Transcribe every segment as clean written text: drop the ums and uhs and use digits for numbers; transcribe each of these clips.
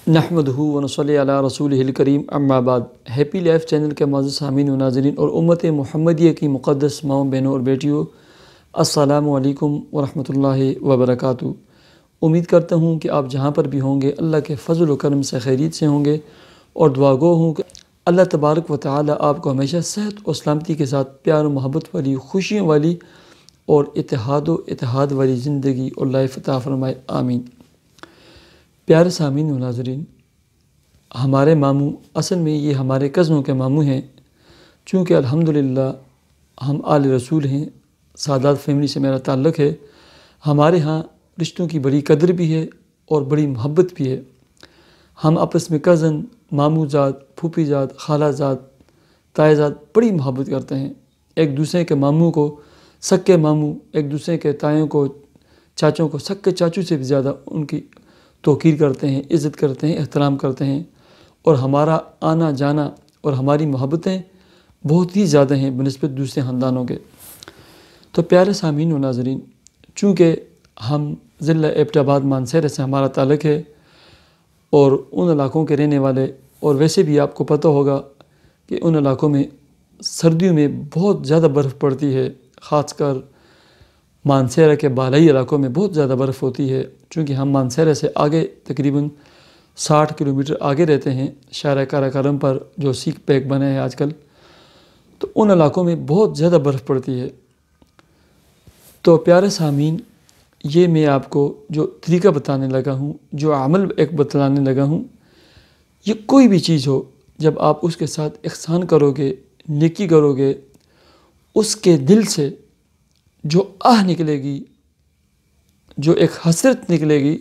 نحمدہ ونصلی علی رسولہ الکریم اما بعد۔ ہیپی لائف چینل کے معزز سامعین و ناظرین اور امت محمدیہ کی مقدس ماؤں بہنوں اور بیٹیوں، السلام علیکم ورحمۃ اللہ وبرکاتہ۔ امید کرتا ہوں کہ آپ جہاں پر بھی ہوں گے اللہ کے فضل و کرم سے خیریت سے ہوں گے، اور دعا گو ہوں کہ اللہ تبارک و تعالی آپ کو ہمیشہ صحت و سلامتی کے ساتھ پیار و محبت والی، خوشیوں والی اور اتحاد والی زندگی اور لائف عطا فرمائے، آمین۔ پیارے سامعین و ناظرین، ہمارے ماموں اصل میں یہ ہمارے کزنوں کے ماموں ہیں، چونکہ الحمدللہ ہم آل رسول ہیں، سادات فیملی سے میرا تعلق ہے۔ ہمارے ہاں رشتوں کی بڑی قدر بھی ہے اور بڑی محبت بھی ہے۔ ہم آپس میں کزن، ماموں زاد، پھوپھی زاد، خالہ زاد، تائے زاد بڑی محبت کرتے ہیں۔ ایک دوسرے کے ماموں کو سکے ماموں، ایک دوسرے کے تائوں کو، چاچوں کو سکے چاچو سے بھی زیادہ ان کی توقیر کرتے ہیں، عزت کرتے ہیں، احترام کرتے ہیں، اور ہمارا آنا جانا اور ہماری محبتیں بہت ہی زیادہ ہیں بنسبت دوسرے خاندانوں کے۔ تو پیارے سامعین و ناظرین، چونکہ ہم ضلع ایبٹ آباد مانسہرہ سے ہمارا تعلق ہے اور ان علاقوں کے رہنے والے، اور ویسے بھی آپ کو پتہ ہوگا کہ ان علاقوں میں سردیوں میں بہت زیادہ برف پڑتی ہے، خاص کر مانسہرہ کے بالائی علاقوں میں بہت زیادہ برف ہوتی ہے۔ چونکہ ہم مانسہرہ سے آگے تقریباً 60 کلومیٹر آگے رہتے ہیں، شارع کاراکرم پر جو سیک پیک بنے ہیں آج کل، تو ان علاقوں میں بہت زیادہ برف پڑتی ہے۔ تو پیارے سامعین، یہ میں آپ کو جو طریقہ بتانے لگا ہوں، جو عمل ایک بتلانے لگا ہوں، یہ کوئی بھی چیز ہو، جب آپ اس کے ساتھ احسان کرو گے، نیکی کرو گے، اس کے دل سے جو آہ نکلے گی، جو ایک حسرت نکلے گی،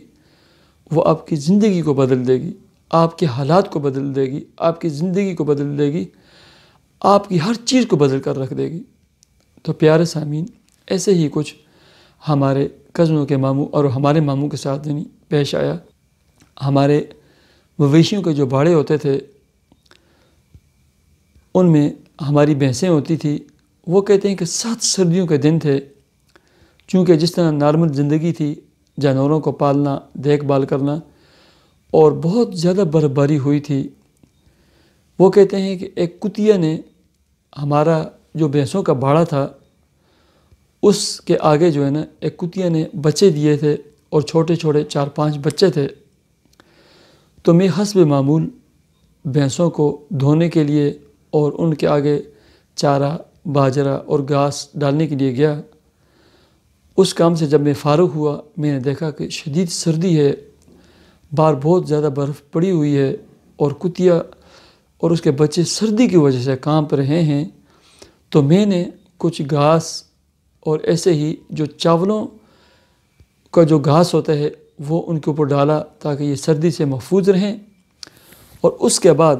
وہ آپ کی زندگی کو بدل دے گی، آپ کے حالات کو بدل دے گی، آپ کی زندگی کو بدل دے گی، آپ کی ہر چیز کو بدل کر رکھ دے گی۔ تو پیارے سامعین، ایسے ہی کچھ ہمارے کزنوں کے ماموں اور ہمارے ماموں کے ساتھ پیش آیا۔ ہمارے مویشیوں کے جو باڑے ہوتے تھے، ان میں ہماری بھینسیں ہوتی تھی۔ وہ کہتے ہیں کہ 7 سردیوں کے دن تھے، چونکہ جس طرح نارمل زندگی تھی، جانوروں کو پالنا، دیکھ بھال کرنا، اور بہت زیادہ برف باری ہوئی تھی۔ وہ کہتے ہیں کہ ایک کتیا نے، ہمارا جو بھینسوں کا باڑا تھا، اس کے آگے جو ہے نا، ایک کتیا نے بچے دیے تھے، اور چھوٹے چھوٹے 4-5 بچے تھے۔ تو میں حسب معمول بھینسوں کو دھونے کے لیے اور ان کے آگے چارہ، باجرہ اور گھاس ڈالنے کے لیے گیا۔ اس کام سے جب میں فارغ ہوا، میں نے دیکھا کہ شدید سردی ہے، باہر بہت زیادہ برف پڑی ہوئی ہے، اور کتیا اور اس کے بچے سردی کی وجہ سے کانپ رہے ہیں۔ تو میں نے کچھ گھاس اور ایسے ہی جو چاولوں کا جو گھاس ہوتا ہے وہ ان کے اوپر ڈالا، تاکہ یہ سردی سے محفوظ رہیں۔ اور اس کے بعد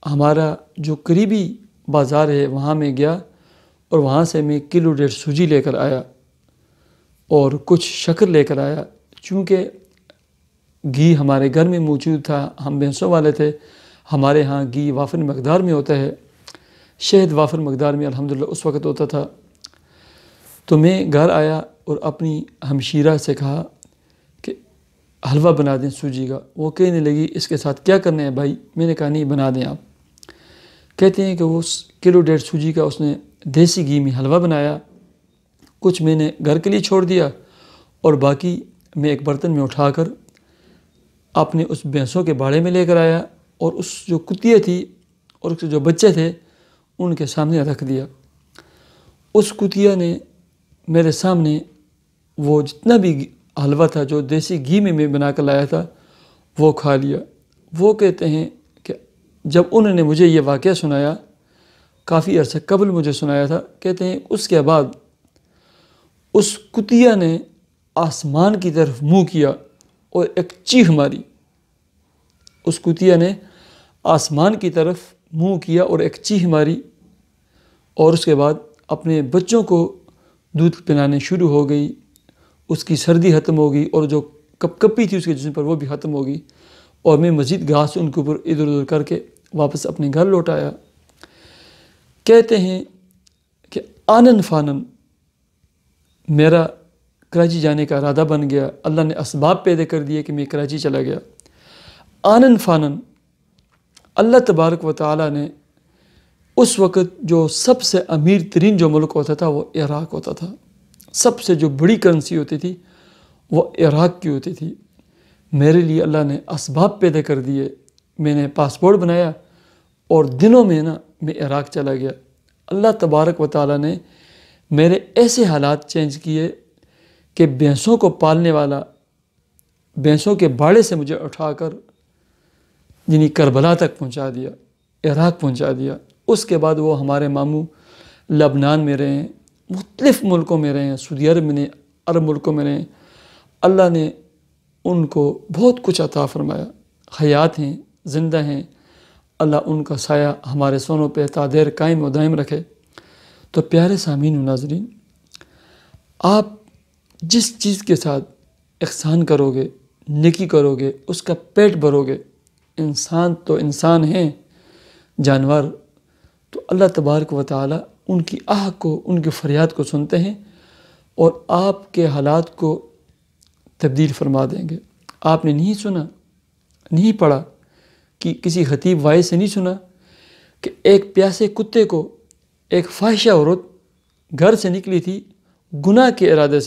ہمارا جو قریبی بازار ہے وہاں میں گیا، اور وہاں سے میں 1.5 کلو سوجی لے کر آیا اور کچھ شکر لے کر آیا۔ چونکہ گھی ہمارے گھر میں موجود تھا، ہم بھینسوں والے تھے، ہمارے ہاں گھی وافر مقدار میں ہوتا ہے، شہد وافر مقدار میں الحمدللہ اس وقت ہوتا تھا۔ تو میں گھر آیا اور اپنی ہمشیرہ سے کہا کہ حلوہ بنا دیں سوجی کا۔ وہ کہنے لگی اس کے ساتھ کیا کرنا ہے بھائی؟ میں نے کہا نہیں، بنا دیں آپ۔ کہتے ہیں کہ وہ 1.5 کلو سوجی کا اس نے دیسی گھی میں حلوہ بنایا۔ کچھ میں نے گھر کے لیے چھوڑ دیا، اور باقی میں ایک برتن میں اٹھا کر اپنے اس بھینسوں کے باڑے میں لے کر آیا، اور اس جو کتیا تھی اور اس کے جو بچے تھے ان کے سامنے رکھ دیا۔ اس کتیا نے میرے سامنے وہ جتنا بھی حلوہ تھا جو دیسی گھی میں بنا کر لایا تھا وہ کھا لیا۔ وہ کہتے ہیں کہ جب انہوں نے مجھے یہ واقعہ سنایا، کافی عرصہ قبل مجھے سنایا تھا، کہتے ہیں اس کے بعد اس کتیا نے آسمان کی طرف منہ کیا اور ایک چیخ ماری۔ اس کتیا نے آسمان کی طرف منہ کیا اور ایک چیخ ماری، اور اس کے بعد اپنے بچوں کو دودھ پلانے شروع ہو گئی۔ اس کی سردی ختم ہو گئی، اور جو کپ کپی تھی اس کے جسم پر وہ بھی ختم ہو گئی، اور میں مزید گھاس ان کے اوپر ادھر ادھر کر کے واپس اپنے گھر لوٹ آیا۔ کہتے ہیں کہ آنن فانن میرا کراچی جانے کا ارادہ بن گیا۔ اللہ نے اسباب پیدا کر دیے کہ میں کراچی چلا گیا۔ آنن فانن اللہ تبارک و تعالیٰ نے اس وقت جو سب سے امیر ترین جو ملک ہوتا تھا وہ عراق ہوتا تھا، سب سے جو بڑی کرنسی ہوتی تھی وہ عراق کی ہوتی تھی۔ میرے لیے اللہ نے اسباب پیدا کر دیے، میں نے پاسپورٹ بنایا اور دنوں میں میں عراق چلا گیا۔ اللہ تبارک و تعالیٰ نے میرے ایسے حالات چینج کیے کہ بھینسوں کو پالنے والا بھینسوں کے باڑے سے مجھے اٹھا کر یعنی کربلا تک پہنچا دیا، عراق پہنچا دیا۔ اس کے بعد وہ ہمارے ماموں لبنان میں رہے ہیں، مختلف ملکوں میں رہے ہیں، سعودی عرب میں عرب ملکوں میں رہے ہیں۔ اللہ نے ان کو بہت کچھ عطا فرمایا، حیات ہیں، زندہ ہیں۔ اللہ ان کا سایہ ہمارے سونوں پہ تا دیر قائم و دائم رکھے۔ تو پیارے سامعین و ناظرین، آپ جس چیز کے ساتھ احسان کرو گے، نیکی کرو گے، اس کا پیٹ بھرو گے۔ انسان تو انسان ہیں، جانور تو اللہ تبارک و تعالیٰ ان کی آہ کو، ان کی فریاد کو سنتے ہیں اور آپ کے حالات کو تبدیل فرما دیں گے۔ آپ نے نہیں سنا، نہیں پڑھا کہ کسی خطیب وائے سے نہیں سنا کہ ایک پیاسے کتے کو ایک فاحشہ عورت گھر سے نکلی تھی، گناہ کے ارادے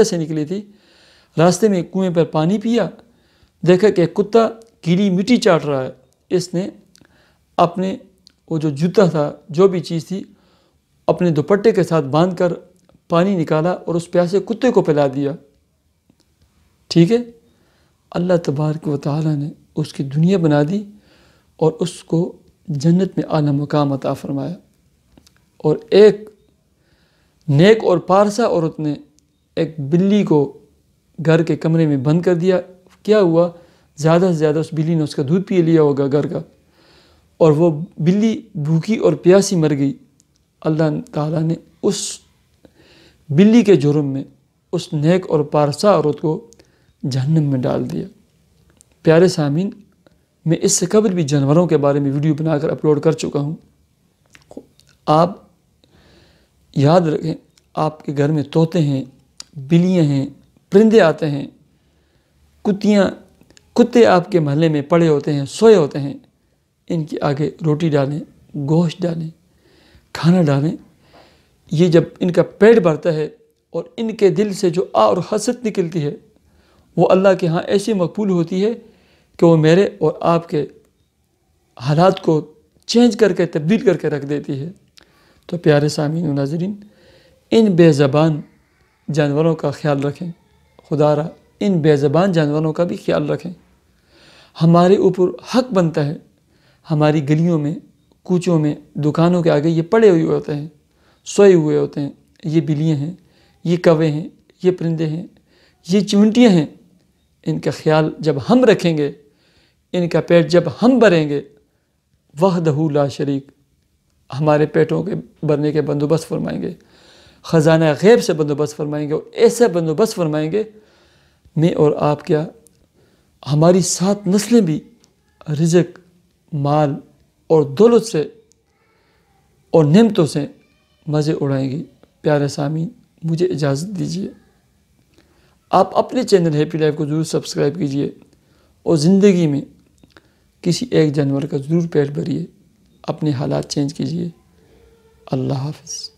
سے نکلی تھی، راستے میں کنویں پر پانی پیا، دیکھا کہ ایک کتا گیلی مٹی چاٹ رہا ہے۔ اس نے اپنے وہ جو جوتا تھا، جو بھی چیز تھی، اپنے دوپٹے کے ساتھ باندھ کر پانی نکالا اور اس پیاسے کتے کو پلا دیا۔ ٹھیک ہے، اللہ تبارک و تعالیٰ نے اس کی دنیا بنا دی اور اس کو جنت میں اعلیٰ مقام عطا فرمایا۔ اور ایک نیک اور پارسا عورت نے ایک بلی کو گھر کے کمرے میں بند کر دیا۔ کیا ہوا؟ زیادہ سے زیادہ اس بلی نے اس کا دودھ پی لیا ہوگا گھر کا، اور وہ بلی بھوکی اور پیاسی مر گئی۔ اللہ تعالیٰ نے اس بلی کے جرم میں اس نیک اور پارسا عورت کو جہنم میں ڈال دیا۔ پیارے سامعین، میں اس سے قبل بھی جانوروں کے بارے میں ویڈیو بنا کر اپلوڈ کر چکا ہوں۔ آپ یاد رکھیں، آپ کے گھر میں طوطے ہیں، بلیاں ہیں، پرندے آتے ہیں، کتے آپ کے محلے میں پڑے ہوتے ہیں، سوئے ہوتے ہیں، ان کے آگے روٹی ڈالیں، گوشت ڈالیں، کھانا ڈالیں۔ یہ جب ان کا پیٹ بھرتا ہے اور ان کے دل سے جو اور حسد نکلتی ہے، وہ اللہ کے ہاں ایسی مقبول ہوتی ہے کہ وہ میرے اور آپ کے حالات کو چینج کر کے، تبدیل کر کے رکھ دیتی ہے۔ تو پیارے سامعین و ناظرین، ان بے زبان جانوروں کا خیال رکھیں، خدا را ان بے زبان جانوروں کا بھی خیال رکھیں۔ ہمارے اوپر حق بنتا ہے، ہماری گلیوں میں، کوچوں میں، دکانوں کے آگے یہ پڑے ہوئے ہوتے ہیں، سوئے ہوئے ہوتے ہیں، یہ بلیاں ہیں، یہ کوے ہیں، یہ پرندے ہیں، یہ چمنٹیاں ہیں۔ ان کا خیال جب ہم رکھیں گے، ان کا پیٹ جب ہم بھریں گے، وحدہ لا شریک، ہمارے پیٹوں کے بھرنے کے بندوبست فرمائیں گے، خزانہ غیب سے بندوبست فرمائیں گے، اور ایسا بندوبست فرمائیں گے میں اور آپ کیا، ہماری 7 نسلیں بھی رزق، مال اور دولت سے اور نعمتوں سے مزے اڑائیں گی۔ پیارے سامعین، مجھے اجازت دیجیے، آپ اپنے چینل ہیپی لائف کو ضرور سبسکرائب کیجیے اور زندگی میں کسی ایک جانور کا ضرور پیٹ بھریے، اپنے حالات چینج کیجیے۔ اللہ حافظ۔